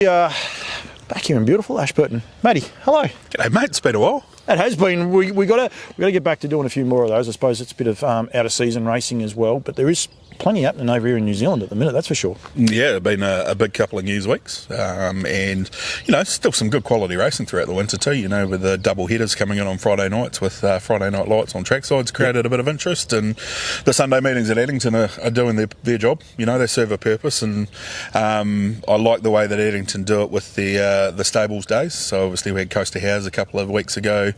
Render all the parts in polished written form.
Back here in beautiful Ashburton. Matty, hello. G'day, mate. It's been a while. It has been. We got to get back to doing a few more of those. I suppose it's a bit of out of season racing as well, but there is plenty happening over here in New Zealand at the minute, that's for sure. Yeah, it's been a big couple of news weeks, and still some good quality racing throughout the winter too. With the double headers coming in on Friday nights with Friday night lights on trackside's created a bit of interest, and the Sunday meetings at Addington are doing their job. They serve a purpose, and I like the way that Addington do it with the stables days. So obviously we had Coaster Howes a couple of weeks ago,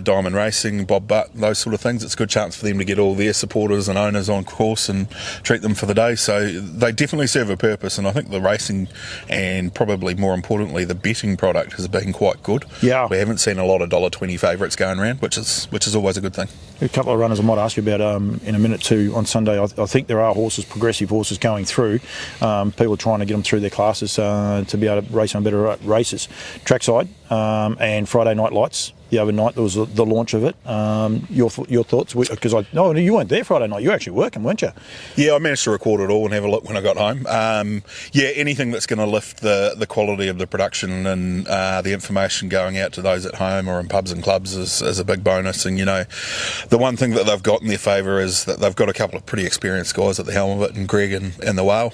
Diamond Racing, Bob Butt, those sort of things. It's a good chance for them to get all their supporters and owners on course and treat them for the day. So they definitely serve a purpose, and I think the racing and probably more importantly the betting product has been quite good. Yeah, we haven't seen a lot of $1.20 favourites going around, which is always a good thing. A couple of runners I might ask you about in a minute too on Sunday. I think there are progressive horses going through. People trying to get them through their classes to be able to race on better races. Trackside and Friday Night Lights. The other night there was the launch of it. Your thoughts? Because you weren't there Friday night. You were actually working, weren't you? Yeah, I managed to record it all and have a look when I got home. Anything that's going to lift the quality of the production and the information going out to those at home or in pubs and clubs is a big bonus. And the one thing that they've got in their favour is that they've got a couple of pretty experienced guys at the helm of it, and Greg and the Whale.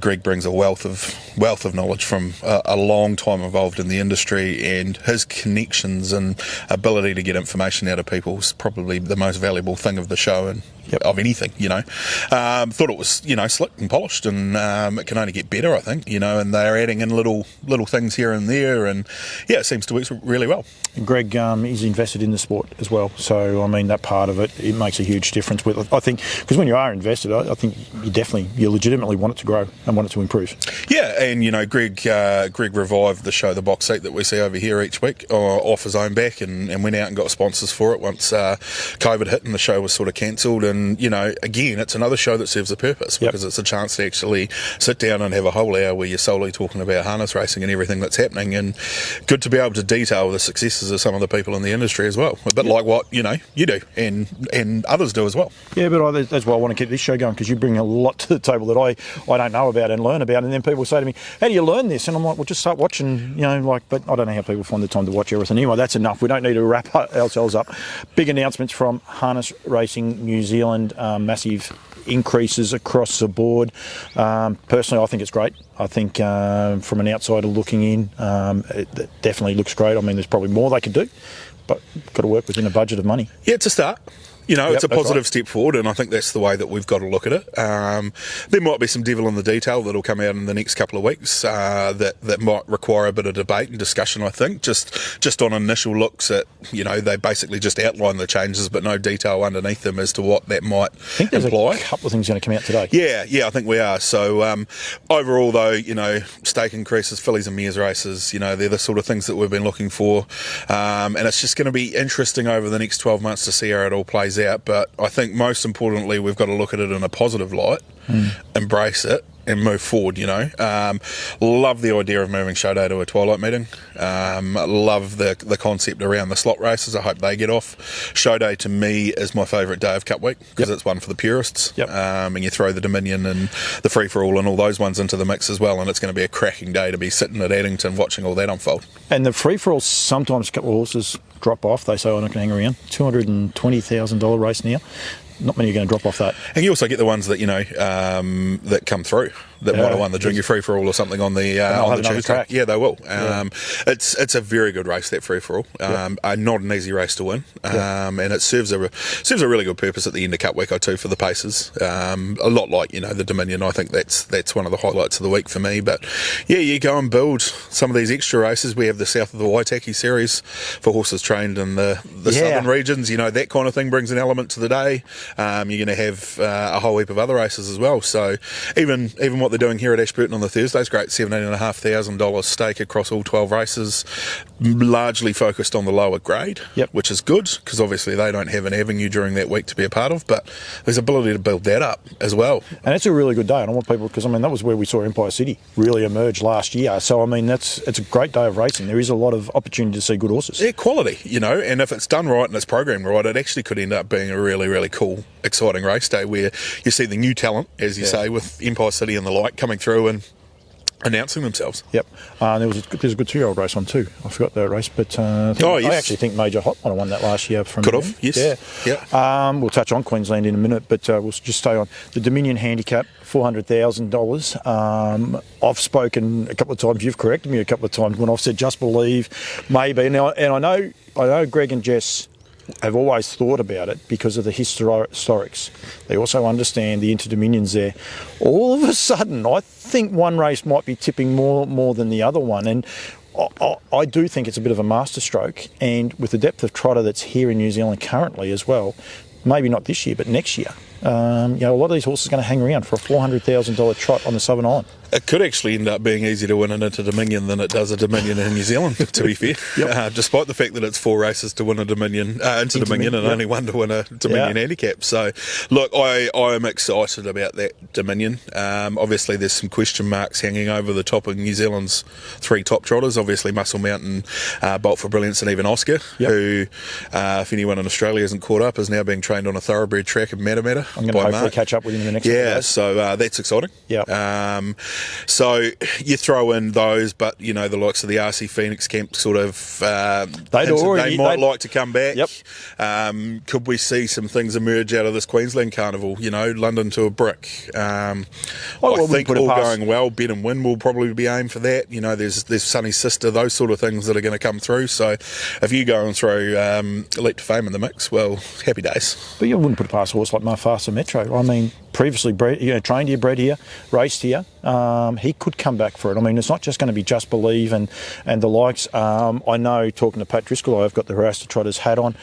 Greg brings a wealth of knowledge from a long time involved in the industry, and his connection and ability to get information out of people is probably the most valuable thing of the show and of anything. Thought it was slick and polished, and it can only get better, I think. And they're adding in little things here and there, and it seems to work really well. And Greg is invested in the sport as well, so that part of it makes a huge difference. I think because when you are invested, I think you legitimately want it to grow and want it to improve. Yeah, and Greg revived the show, the box seat that we see over here each week, off his own back, and went out and got sponsors for it once COVID hit and the show was sort of cancelled. And again, it's another show that serves a purpose, because it's a chance to actually sit down and have a whole hour where you're solely talking about harness racing and everything that's happening, and good to be able to detail the successes of some of the people in the industry as well, a bit like what you do and others do as well. Yeah, but that's why I want to keep this show going, because you bring a lot to the table that I don't know about and learn about, and then people say to me, how do you learn this? And I'm like, well, just start watching, but I don't know how people find the time to watch everything. Anyway, that's enough. We don't need to wrap ourselves up. Big announcements from Harness Racing New Zealand, massive increases across the board. Personally, I think it's great. I think from an outsider looking in, it definitely looks great. There's probably more they could do, but got to work within a budget of money. Yeah, it's a start. It's a positive step forward, and I think that's the way that we've got to look at it. There might be some devil in the detail that'll come out in the next couple of weeks that might require a bit of debate and discussion, I think. Just on initial looks at, they basically just outline the changes, but no detail underneath them as to what that might imply. I think there's a couple of things going to come out today. Yeah, I think we are. So overall, though, stake increases, fillies and mares races, they're the sort of things that we've been looking for. And it's just going to be interesting over the next 12 months to see how it all plays out, but I think most importantly we've got to look at it in a positive light, embrace it and move forward. Love the idea of moving show day to a twilight meeting. Love the concept around the slot races. I hope they get off. Show day to me is my favourite day of Cup Week, because it's one for the purists. And you throw the Dominion and the free for all and all those ones into the mix as well, and it's going to be a cracking day to be sitting at Addington watching all that unfold. And the free for all, sometimes a couple of horses drop off. They say, I'm not going to hang around. $220,000 race now. Not many are going to drop off that. And you also get the ones that that come through that might have won the junior free for all or something on the Tuesday. Track. Yeah, they will. It's a very good race, that free for all. Not an easy race to win, and it serves a really good purpose at the end of Cup Week too for the paces. A lot like the Dominion. I think that's one of the highlights of the week for me. But you go and build some of these extra races. We have the South of the Waitaki series for horses trained in the southern regions. That kind of thing brings an element to the day. You're going to have a whole heap of other races as well. So even what they're doing here at Ashburton on the Thursday is great. $17,500 stake across all 12 races, largely focused on the lower grade, which is good, because obviously they don't have an avenue during that week to be a part of, but there's ability to build that up as well. And it's a really good day, and I want people, because that was where we saw Empire City really emerge last year. So it's a great day of racing. There is a lot of opportunity to see good horses. Yeah, quality, and if it's done right and it's programmed right, it actually could end up being a really, really cool, exciting race day where you see the new talent, as you say, with Empire City and the like coming through, and announcing themselves. Yep. There's a good 2-year-old race on too. I forgot that race, but I actually think Major Hot might have won that last year. From Could have, yes. Yeah. We'll touch on Queensland in a minute, but we'll just stay on the Dominion Handicap, $400,000. I've spoken a couple of times. You've corrected me a couple of times when I've said just believe, maybe. And I know Greg and Jess have always thought about it because of the historics. They also understand the Inter-Dominions there. All of a sudden, I think one race might be tipping more than the other one. And I do think it's a bit of a masterstroke. And with the depth of trotter that's here in New Zealand currently as well, maybe not this year, but next year, a lot of these horses are going to hang around for a $400,000 trot on the Southern Island. It could actually end up being easier to win an Inter-Dominion than it does a Dominion in New Zealand, to be fair. Yep. Despite the fact that it's 4 races to win a Dominion, Inter-Dominion, and only 1 to win a Dominion handicap. So, look, I am excited about that Dominion. Obviously, there's some question marks hanging over the top of New Zealand's 3 top trotters. Obviously, Muscle Mountain, Bolt for Brilliance, and even Oscar, who, if anyone in Australia isn't caught up, is now being trained on a thoroughbred track in Matamata. I'm going to hopefully catch up with him in the next couple of days. So that's exciting. Yeah. So you throw in those, but the likes of the RC Phoenix camp sort of they might like to come back. Yep. Could we see some things emerge out of this Queensland Carnival? London to a brick. I think all going well, Bet and Win will probably be aimed for that. There's Sunny's Sister, those sort of things that are going to come through. So if you go and throw Leap to Fame in the mix, well, happy days. But you wouldn't put a past horse like Mufasa Metro. I mean, previously trained here, bred here, raced here. He could come back for it. I mean, it's not just going to be Just Believe and the likes. I know, talking to Pat Driscoll, I've got the Harasta Trotters hat on.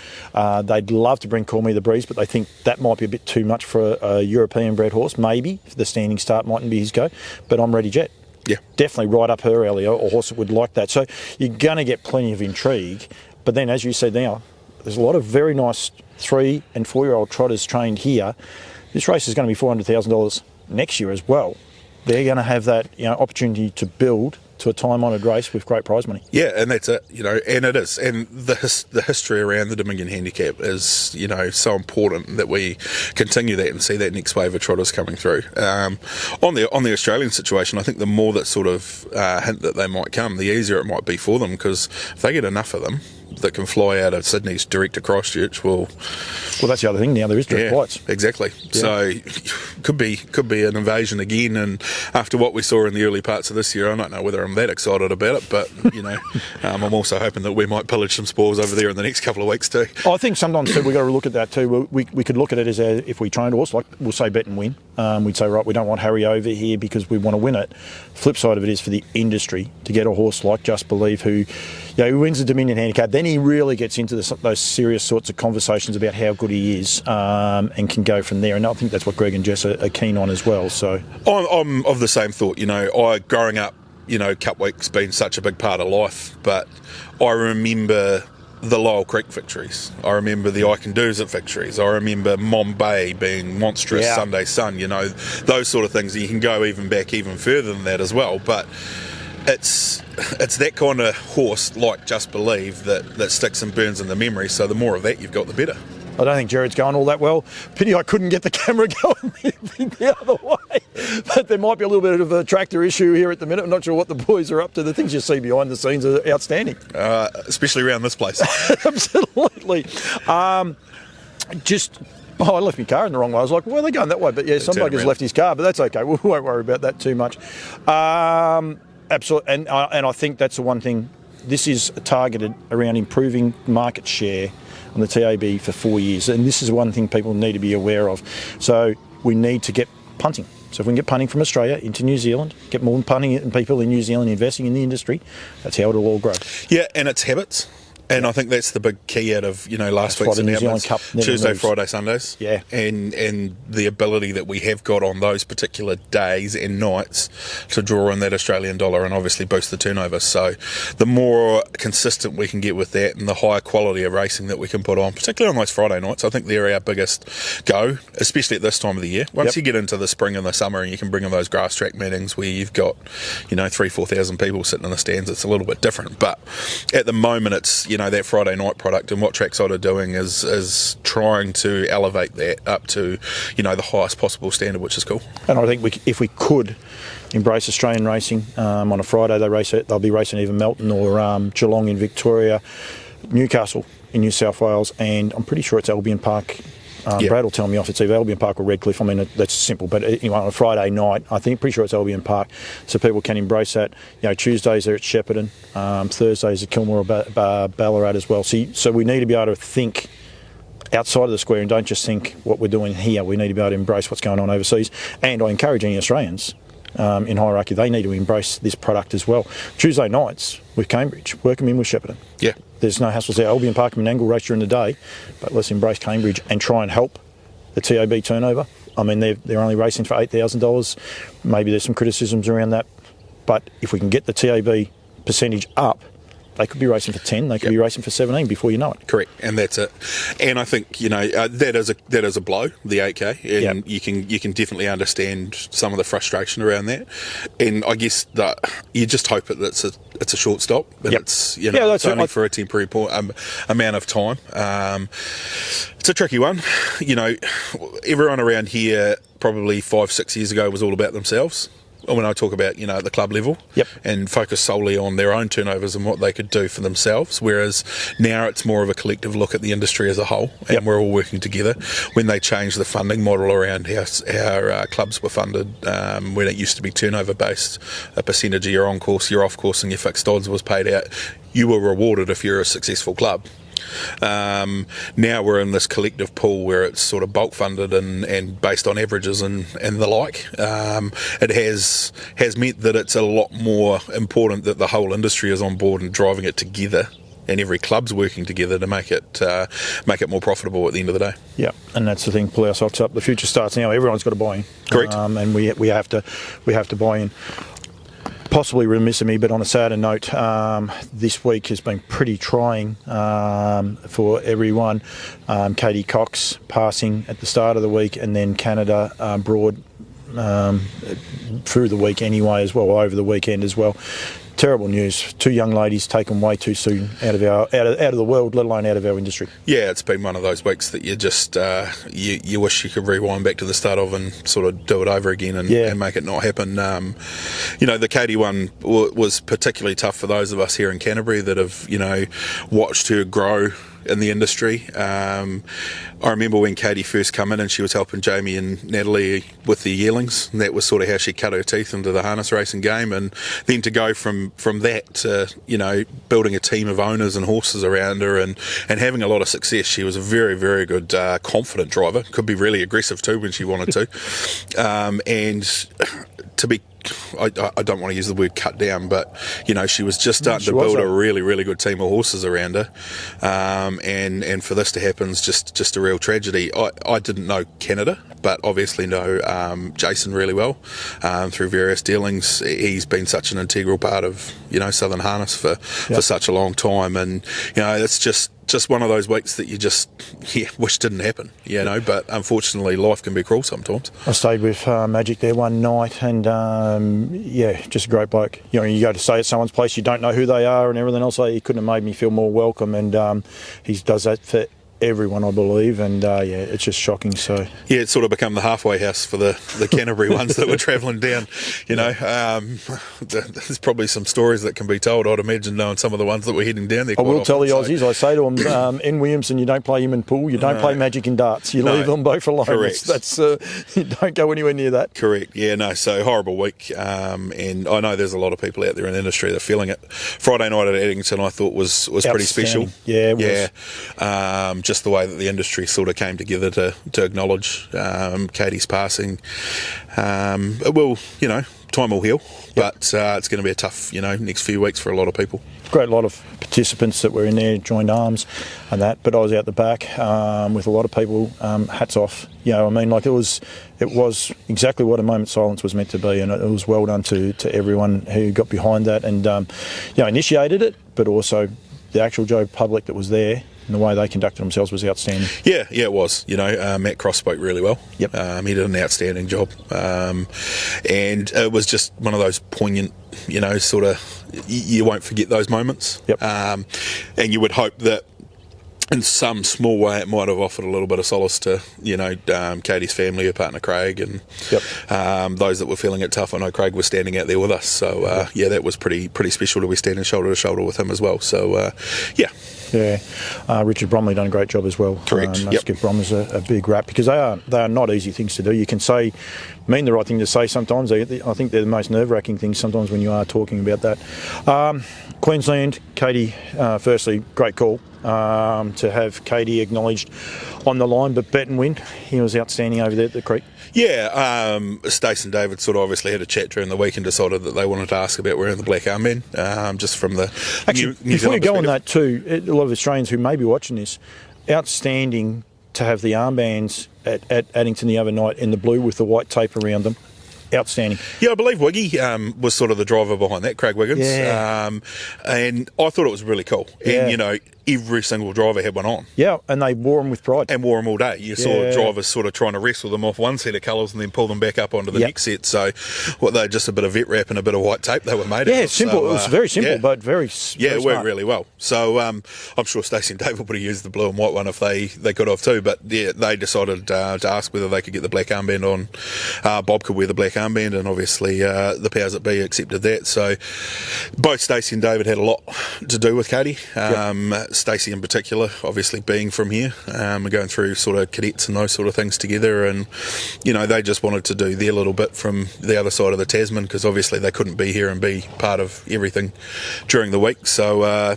They'd love to bring Call Me the Breeze, but they think that might be a bit too much for a European bred horse. Maybe the Standing Start mightn't be his go, but I'm Ready Jet. Yeah, definitely right up her alley, or a horse that would like that. So you're going to get plenty of intrigue. But then, as you said now, there's a lot of very nice 3- and 4-year-old trotters trained here. This race is going to be $400,000 next year as well. They're going to have that opportunity to build to a time-honoured race with great prize money. Yeah, and that's it, and it is. And the history around the Dominion Handicap is, so important that we continue that and see that next wave of trotters coming through. On the Australian situation, I think the more that sort of hint that they might come, the easier it might be for them, because if they get enough of them that can fly out of Sydney's direct to Christchurch, well, that's the other thing now. There is direct flights. Exactly. Yeah. So could be an invasion again. And after what we saw in the early parts of this year, I don't know whether I'm that excited about it, but I'm also hoping that we might pillage some spoils over there in the next couple of weeks too. I think sometimes too, we've got to look at that too. We could look at it as if we trained a horse, like we'll say Bet and Win. We'd say, right, we don't want Harry over here because we want to win it. Flip side of it is for the industry to get a horse like Just Believe, who wins the Dominion Handicap. Then he really gets into those serious sorts of conversations about how good he is, and can go from there. And I think that's what Greg and Jess are keen on as well. So I'm of the same thought. Growing up, Cup Week's been such a big part of life, but I remember the Lyell Creek victories. I remember the I Can Do's It victories. I remember Mombay being monstrous, Sunday Sun, those sort of things. You can go even further than that as well, but it's that kind of horse, like Just Believe, that sticks and burns in the memory. So the more of that you've got, the better. I don't think Jared's going all that well. Pity I couldn't get the camera going the other way. But there might be a little bit of a tractor issue here at the minute. I'm not sure what the boys are up to. The things you see behind the scenes are outstanding. Especially around this place. Absolutely. I left my car in the wrong way. I was like, well, they're going that way. But yeah, some bloke has left his car, but that's okay. We won't worry about that too much. Absolutely. And I think that's the one thing. This is targeted around improving market share on the TAB for 4 years. And this is one thing people need to be aware of. So we need to get punting. So if we can get punting from Australia into New Zealand, get more punting and people in New Zealand investing in the industry, that's how it'll all grow. Yeah, and it's habits. And I think that's the big key out of last week's announcements. Tuesday, moves. Friday, Sundays. Yeah. And the ability that we have got on those particular days and nights to draw in that Australian dollar and obviously boost the turnover. So the more consistent we can get with that and the higher quality of racing that we can put on, particularly on those Friday nights, I think they're our biggest go, especially at this time of the year. Once you get into the spring and the summer and you can bring in those grass track meetings where you've got 3,000-4,000 people sitting in the stands, it's a little bit different. But at the moment, it's that Friday night product, and what Trackside are doing is trying to elevate that up to, the highest possible standard, which is cool. And I think if we could embrace Australian racing, on a Friday they'll be racing either Melton or Geelong in Victoria, Newcastle in New South Wales, and I'm pretty sure it's Albion Park. Brad will tell me off, it's either Albion Park or Redcliffe. I mean, that's simple. But anyway, on a Friday night, pretty sure it's Albion Park, so people can embrace that. Tuesdays are at Shepparton, Thursdays at Kilmore or Ballarat as well. So we need to be able to think outside of the square and don't just think what we're doing here. We need to be able to embrace what's going on overseas. And I encourage any Australians in hierarchy, they need to embrace this product as well. Tuesday nights with Cambridge, work them in with Shepparton. Yeah. There's no hassles there. Albion Park and Menangle race during the day, but let's embrace Cambridge and try and help the TAB turnover. I mean, they're only racing for $8,000. Maybe there's some criticisms around that, but if we can get the TAB percentage up, they could be racing for 10, they could be racing for 17 before you know it. Correct, and that's it. And I think that is a blow, the 8K, and you can definitely understand some of the frustration around that. And I guess that you just hope that it's a short stop, and it's it's only for a temporary amount of time. It's a tricky one. Everyone around here probably 5-6 years ago was all about themselves. When I talk about, at the club level, and focus solely on their own turnovers and what they could do for themselves, whereas now it's more of a collective look at the industry as a whole, and we're all working together. When they changed the funding model around how clubs were funded, when it used to be turnover-based, a percentage of your on-course, your off-course and your fixed odds was paid out, you were rewarded if you're a successful club. Now we're in this collective pool where it's sort of bulk funded and based on averages and the like. It has meant that it's a lot more important that the whole industry is on board and driving it together, and every club's working together to make it more profitable at the end of the day. Yeah, and that's the thing. Pull our socks up. The future starts now. Everyone's got to buy in. Correct. And we have to buy in. Possibly remiss of me, but on a sadder note, this week has been pretty trying for everyone. Katie Cox passing at the start of the week, and then Canada Broad through the week anyway as well, over the weekend as well. Terrible news. Two young ladies taken way too soon out of the world, let alone out of our industry. Yeah, it's been one of those weeks that you just you wish you could rewind back to the start of and sort of do it over again and make it not happen. The Katie one was particularly tough for those of us here in Canterbury that have watched her grow in the industry. I remember when Katie first came in and she was helping Jamie and Natalie with the yearlings, and that was sort of how she cut her teeth into the harness racing game. And then to go from that to building a team of owners and horses around her and having a lot of success. She was a very, very good confident driver, could be really aggressive too when she wanted to. And to be, I don't want to use the word cut down, but she was just starting to build a really, really good team of horses around her, and for this to happen is just a real tragedy. I didn't know Canada, but obviously know Jason really well through various dealings. He's been such an integral part of Southern Harness for such a long time, and it's just one of those weeks that you just wish didn't happen, but unfortunately life can be cruel sometimes. I stayed with Magic there one night, and just a great bloke. You go to stay at someone's place, you don't know who they are and everything else. He couldn't have made me feel more welcome, and he does that for everyone, I believe, and it's just shocking. So it's sort of become the halfway house for the Canterbury ones that were travelling down. There's probably some stories that can be told, I'd imagine, knowing some of the ones that were heading down there. I will tell the Aussies, I say to them, in Williamson, you don't play him in pool, you don't play Magic in darts, you leave them both alone. Correct. That's you don't go anywhere near that. Correct. So horrible week, and I know there's a lot of people out there in the industry that are feeling it. Friday night at Addington I thought was pretty special. Yeah, it was. Just the way that the industry sort of came together to acknowledge Katie's passing. It will, time will heal, but it's going to be a tough, next few weeks for a lot of people. Great lot of participants that were in there, joined arms and that, but I was out the back with a lot of people. Hats off. It was exactly what a moment's silence was meant to be, and it was well done to everyone who got behind that and initiated it, but also the actual Joe public that was there and the way they conducted themselves was outstanding. Yeah, it was. Matt Cross spoke really well. Yep. He did an outstanding job. And it was just one of those poignant, sort of, you won't forget those moments. Yep. And you would hope that in some small way it might have offered a little bit of solace to, Katie's family, her partner Craig, and those that were feeling it tough. I know Craig was standing out there with us. So, that was pretty special to be standing shoulder to shoulder with him as well. So, Yeah, Richard Bromley done a great job as well. Correct. Let's give Bromley's a big rap, because they are not easy things to do. You can mean the right thing to say sometimes. I think they're the most nerve-wracking things sometimes when you are talking about that. Queensland, Katie, firstly, great call to have Katie acknowledged on the line, but bet and win. He was outstanding over there at the creek. Yeah, Stace and David sort of obviously had a chat during the week and decided that they wanted to ask about wearing the black armband, just from the Actually, New before you Zealand go on perspective. that too, a lot of Australians who may be watching this, outstanding to have the armbands at Addington the other night in the blue with the white tape around them. Outstanding. Yeah, I believe Wiggy was sort of the driver behind that, Craig Wiggins. Yeah. And I thought it was really cool. Yeah. And, every single driver had one on. Yeah, and they wore them with pride. And wore them all day. You saw drivers sort of trying to wrestle them off one set of colours and then pull them back up onto the next set. So, they're just a bit of vet wrap and a bit of white tape they were made of. Yeah, simple. So, it was very simple, but very yeah, it worked smart. really well. So I'm sure Stacey and David would have used the blue and white one if they could have too. But yeah, they decided to ask whether they could get the black armband on. Bob could wear the black armband, and obviously the powers that be accepted that. So both Stacey and David had a lot to do with Katie. Stacey in particular, obviously being from here, going through sort of cadets and those sort of things together, and they just wanted to do their little bit from the other side of the Tasman, because obviously they couldn't be here and be part of everything during the week. So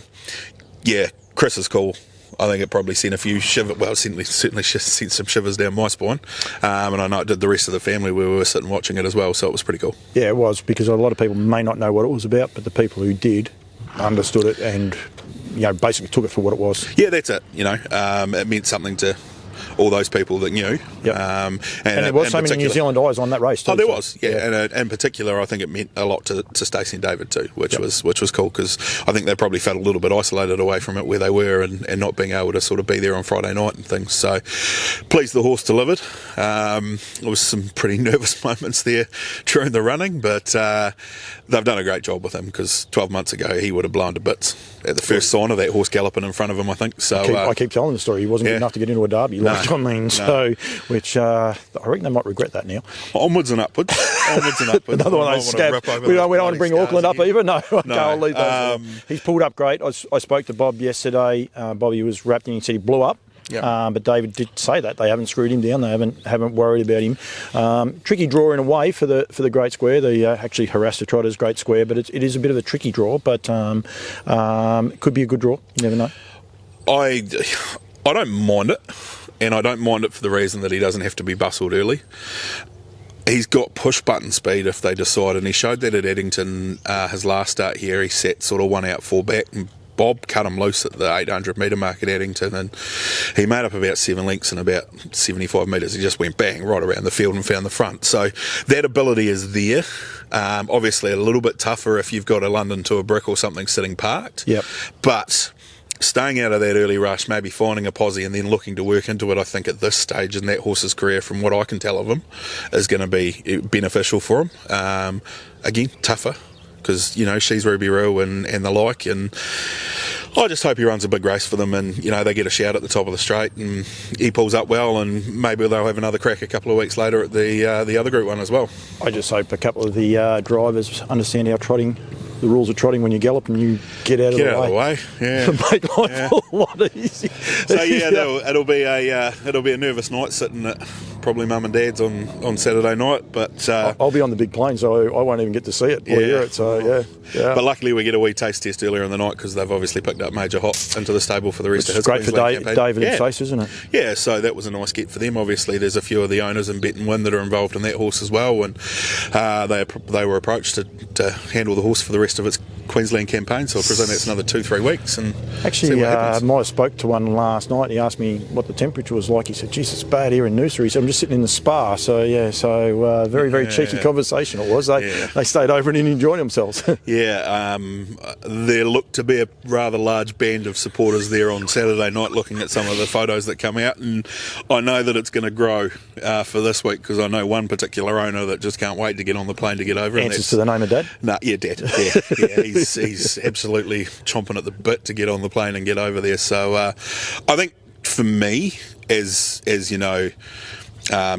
Chris is cool. I think it probably sent a few shivers. Well, certainly sent some shivers down my spine, and I know it did the rest of the family. We were sitting watching it as well, so it was pretty cool. Yeah, it was, because a lot of people may not know what it was about, but the people who did understood it and basically took it for what it was. Yeah, that's it. It meant something to all those people that knew. Yep. And there was so many New Zealand eyes on that race too. Oh, there was, yeah. And in particular, I think it meant a lot to Stacey and David too, which was cool, because I think they probably felt a little bit isolated away from it where they were, and not being able to sort of be there on Friday night and things. So pleased the horse delivered. There was some pretty nervous moments there during the running, but they've done a great job with him, because 12 months ago he would have blown to bits at the first sign of that horse galloping in front of him, I think. So I keep telling the story. He wasn't good enough to get into a derby. Which I reckon they might regret that now. Onwards and upwards. Another one of those scabs. We don't want to bring Auckland up either. No, I'll leave those. He's pulled up great. I spoke to Bob yesterday. Bobby was wrapped in. He said he blew up. Yep. But David did say that they haven't screwed him down. They haven't worried about him. Tricky draw in a way for the Great Square. They actually harassed the Trotters Great Square, but it is a bit of a tricky draw. But it could be a good draw. You never know. I don't mind it, and I don't mind it for the reason that he doesn't have to be bustled early. He's got push button speed if they decide, and he showed that at Addington his last start here. He sat sort of 1 out 4 back, and Bob cut him loose at the 800 metre mark at Addington, and he made up about 7 lengths in about 75 metres. He just went bang right around the field and found the front. So that ability is there. Obviously a little bit tougher if you've got a London to a brick or something sitting parked. Yep. But staying out of that early rush, maybe finding a posse and then looking to work into it, I think at this stage in that horse's career, from what I can tell of him, is going to be beneficial for him. Again, tougher, because she's Ruby Roo and the like, and I just hope he runs a big race for them, and they get a shout at the top of the straight and he pulls up well, and maybe they'll have another crack a couple of weeks later at the other group one as well. I just hope a couple of the drivers understand the rules of trotting when you gallop, and you get out of the way. Yeah. Make life a lot easier. So it'll be a nervous night sitting at probably mum and dad's on Saturday night, but I'll be on the big plane, so I won't even get to see it or hear it. So yeah. But luckily we get a wee taste test earlier in the night, because they've obviously picked up Major Hot into the stable for the rest of his Queensland campaign. It's great for David and Stace, isn't it? Yeah, so that was a nice get for them. Obviously there's a few of the owners in Bet and Win that are involved in that horse as well, and they were approached to handle the horse for the rest of its Queensland campaign, so I presume that's another 2-3 weeks. And actually, might have spoke to one last night. He asked me what the temperature was like. He said, "Geez, it's bad here in Noosa." He said, "I'm just just sitting in the spa. So very cheeky conversation it was. They stayed over and enjoyed themselves. There looked to be a rather large band of supporters there on Saturday night, looking at some of the photos that come out, and I know that it's going to grow for this week, because I know one particular owner that just can't wait to get on the plane to get over. Answers to the name of Dad? Nah, yeah, Dad. Yeah, he's absolutely chomping at the bit to get on the plane and get over there. So I think for me, as you know,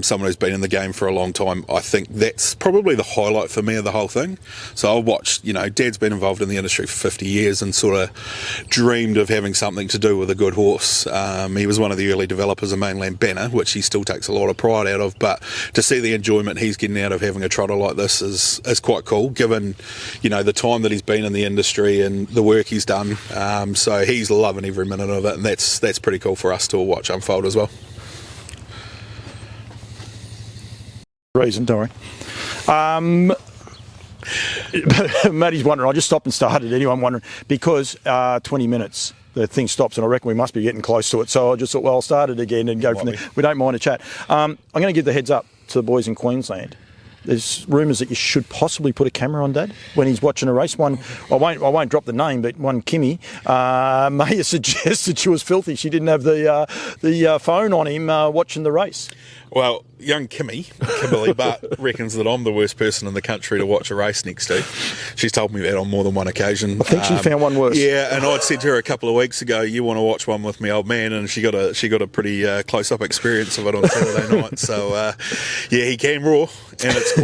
someone who's been in the game for a long time, I think that's probably the highlight for me of the whole thing. So I watched, Dad's been involved in the industry for 50 years and sort of dreamed of having something to do with a good horse. He was one of the early developers of Mainland Banner, which he still takes a lot of pride out of, but to see the enjoyment he's getting out of having a trotter like this is quite cool, given, the time that he's been in the industry and the work he's done. So he's loving every minute of it, and that's pretty cool for us to watch unfold as well. Reason, don't worry. Matty's wondering, I just stopped and started, anyone wondering, because 20 minutes the thing stops, and I reckon we must be getting close to it, so I just thought, well, I'll start it again and go from there. We don't mind a chat. I'm going to give the heads up to the boys in Queensland. There's rumours that you should possibly put a camera on Dad when he's watching a race. One, I won't drop the name, but one Kimmy may have suggested she was filthy. She didn't have the phone on him watching the race. Well, young Kimberly Butt reckons that I'm the worst person in the country to watch a race next to. She's told me that on more than one occasion. I think she found one worse. Yeah, and I'd said to her a couple of weeks ago, you want to watch one with me, old man, and she got a pretty close-up experience of it on Saturday night. So, he can roar, and it's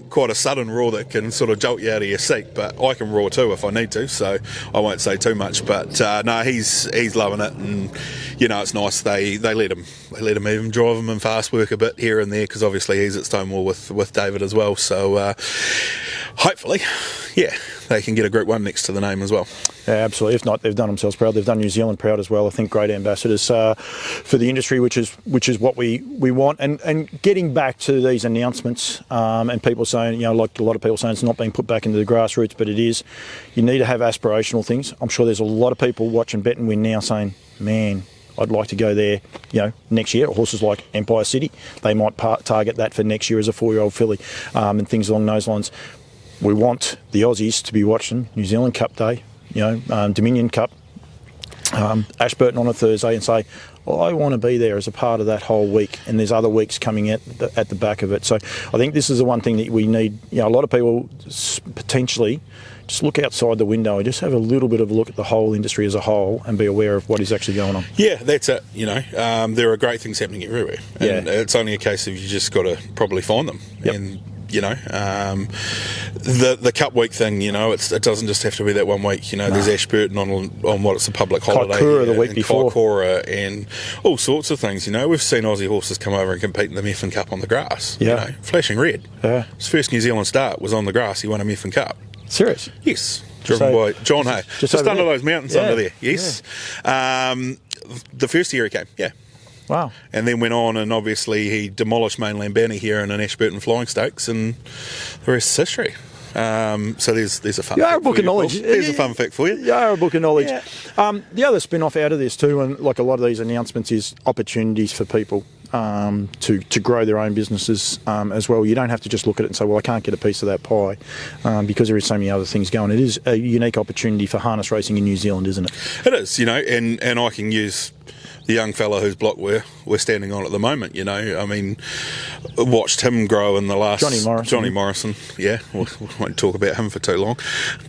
quite a sudden roar that can sort of jolt you out of your seat, but I can roar too if I need to, so I won't say too much. But no, he's loving it, and it's nice. They let him even drive him in fast work a bit here and there, because obviously he's at Stonewall with David as well. So hopefully, they can get a Group 1 next to the name as well. Yeah, absolutely. If not, they've done themselves proud. They've done New Zealand proud as well. I think great ambassadors for the industry, which is what we want. And getting back to these announcements and people saying, like a lot of people saying it's not being put back into the grassroots, but it is. You need to have aspirational things. I'm sure there's a lot of people watching Bet and Win now saying, man, I'd like to go there, next year. Horses like Empire City, they might target that for next year as a 4-year-old filly, and things along those lines. We want the Aussies to be watching New Zealand Cup Day, Dominion Cup, Ashburton on a Thursday, and say, well, I want to be there as a part of that whole week, and there's other weeks coming at the back of it. So I think this is the one thing that we need. A lot of people potentially just look outside the window and just have a little bit of a look at the whole industry as a whole and be aware of what is actually going on. Yeah, that's it. There are great things happening everywhere, and it's only a case of you just got to probably find them. Yep. And the Cup Week thing, it doesn't just have to be that 1 week. There's Ashburton on what it's a public holiday. Kaikoura the week before. Kaikoura and all sorts of things. We've seen Aussie horses come over and compete in the Meffin Cup on the grass. Yeah. Flashing Red. Yeah. His first New Zealand start was on the grass. He won a Meffin Cup. Serious? Yes. Driven by John Hay. Just under those mountains under there. Yes. Yeah. The first year he came. Yeah. Wow. And then went on, and obviously he demolished Mainland Banner here in an Ashburton Flying Stakes, and the rest is history. So there's a fun. You are a book of knowledge. There's a fun fact for you. You are a book of knowledge. Yeah. The other spin-off out of this too, and like a lot of these announcements, is opportunities for people to grow their own businesses as well. You don't have to just look at it and say, well, I can't get a piece of that pie, because there is so many other things going. It is a unique opportunity for harness racing in New Zealand, isn't it? It is, and I can use the young fella whose block we're standing on at the moment. Watched him grow in the last... Johnny Morrison. Yeah, we won't talk about him for too long.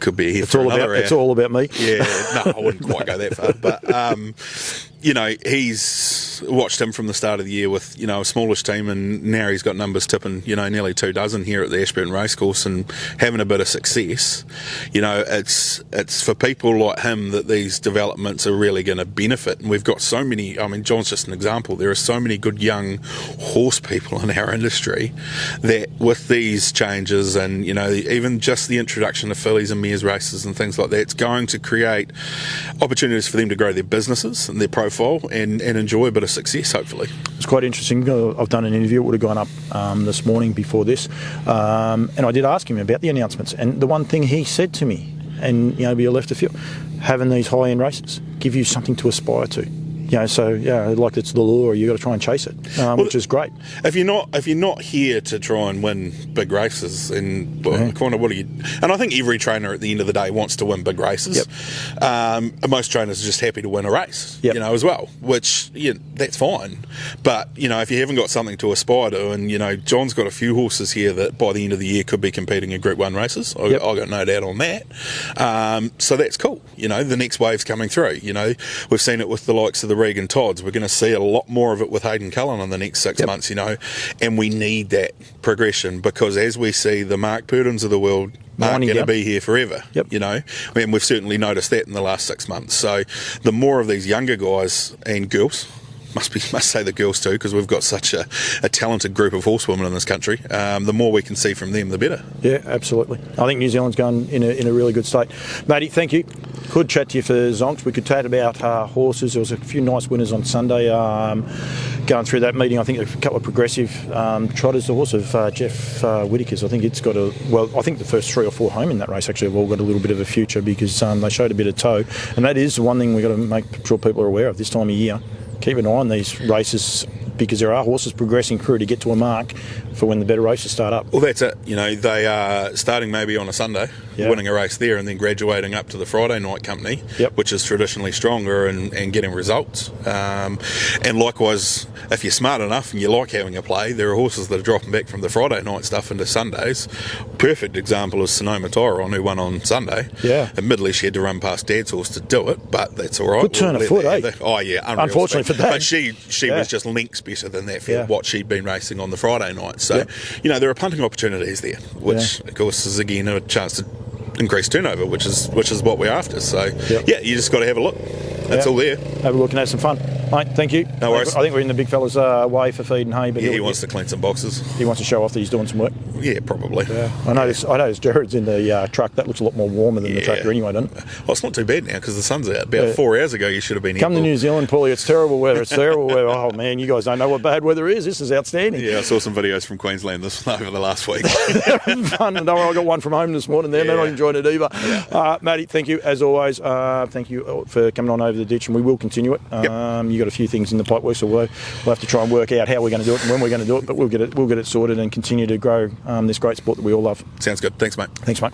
Could be here for another hour. It's all about me. Yeah, no, I wouldn't quite go that far. But, he's watched him from the start of the year with, a smallish team, and now he's got numbers tipping, nearly 24 here at the Ashburton Racecourse and having a bit of success. It's for people like him that these developments are really going to benefit. And we've got so many, John's just an example. There are so many good young horse people in our industry that with these changes and, even just the introduction of fillies and mares races and things like that, it's going to create opportunities for them to grow their businesses and their profile and enjoy a bit of success, hopefully. It's quite interesting. I've done an interview. It would have gone up this morning before this. And I did ask him about the announcements. And the one thing he said to me, and, be a left of field, having these high-end races give you something to aspire to. So like it's the lure. You got to try and chase it, which is great. If you're not here to try and win big races, and kind of what are you? And I think every trainer at the end of the day wants to win big races. Most trainers are just happy to win a race, as well. Which that's fine. But if you haven't got something to aspire to, and John's got a few horses here that by the end of the year could be competing in Group 1 races. I got no doubt on that. So that's cool. The next wave's coming through. We've seen it with the likes of the Regan Todds. We're going to see a lot more of it with Hayden Cullen in the next 6 months. And we need that progression, because as we see, the Mark Purdens of the world aren't going to be here forever. And we've certainly noticed that in the last 6 months. So the more of these younger guys and girls, must say the girls too, because we've got such a talented group of horsewomen in this country, the more we can see from them, the better. Yeah, absolutely. I think New Zealand's going in a really good state. Matey, thank you. Could chat to you for zonks. We could chat about horses. There was a few nice winners on Sunday. Going through that meeting, I think a couple of progressive trotters. The horse of Jeff Whittaker's, I think it's got I think the first 3 or 4 home in that race actually have all got a little bit of a future, because they showed a bit of toe. And that is the one thing we've got to make sure people are aware of this time of year. Keep an eye on these races, because there are horses progressing through to get to a mark for when the better races start up. Well, that's it. They are starting maybe on a Sunday, winning a race there, and then graduating up to the Friday night company, which is traditionally stronger and getting results. And likewise, if you're smart enough and you like having a play, there are horses that are dropping back from the Friday night stuff into Sundays. Perfect example is Sonoma Tyron, who won on Sunday. Admittedly, she had to run past Dad's horse to do it, but that's all right. Good turn of foot, Oh, yeah, unreal. Unfortunately for Dad. But she was just links better than that for what she'd been racing on the Friday night. So, there are punting opportunities there, which, of course, is again a chance to increase turnover, which is what we're after. So, you just got to have a look. That's all there. Have a look and have some fun. Mate, thank you. No worries. I think we're in the big fella's way for feed and hay. But he wants to clean some boxes. He wants to show off that he's doing some work. Yeah, probably. Yeah. I noticed Jared's in the truck. That looks a lot more warmer than the tractor anyway, doesn't it? Well, it's not too bad now because the sun's out. About 4 hours ago, you should have been here. Come to New Zealand, Paulie. It's terrible weather. It's terrible weather. Oh, man, you guys don't know what bad weather is. This is outstanding. Yeah, I saw some videos from Queensland over the last week. Fun. I got one from home this morning there. Man, I enjoyed it either. Matty, thank you, as always. Thank you for coming on over the ditch, and we will continue it. You got a few things in the pipework, so we'll have to try and work out how we're going to do it and when we're going to do it, but we'll get it sorted and continue to grow this great sport that we all love. Sounds good. Thanks, mate. Thanks, mate.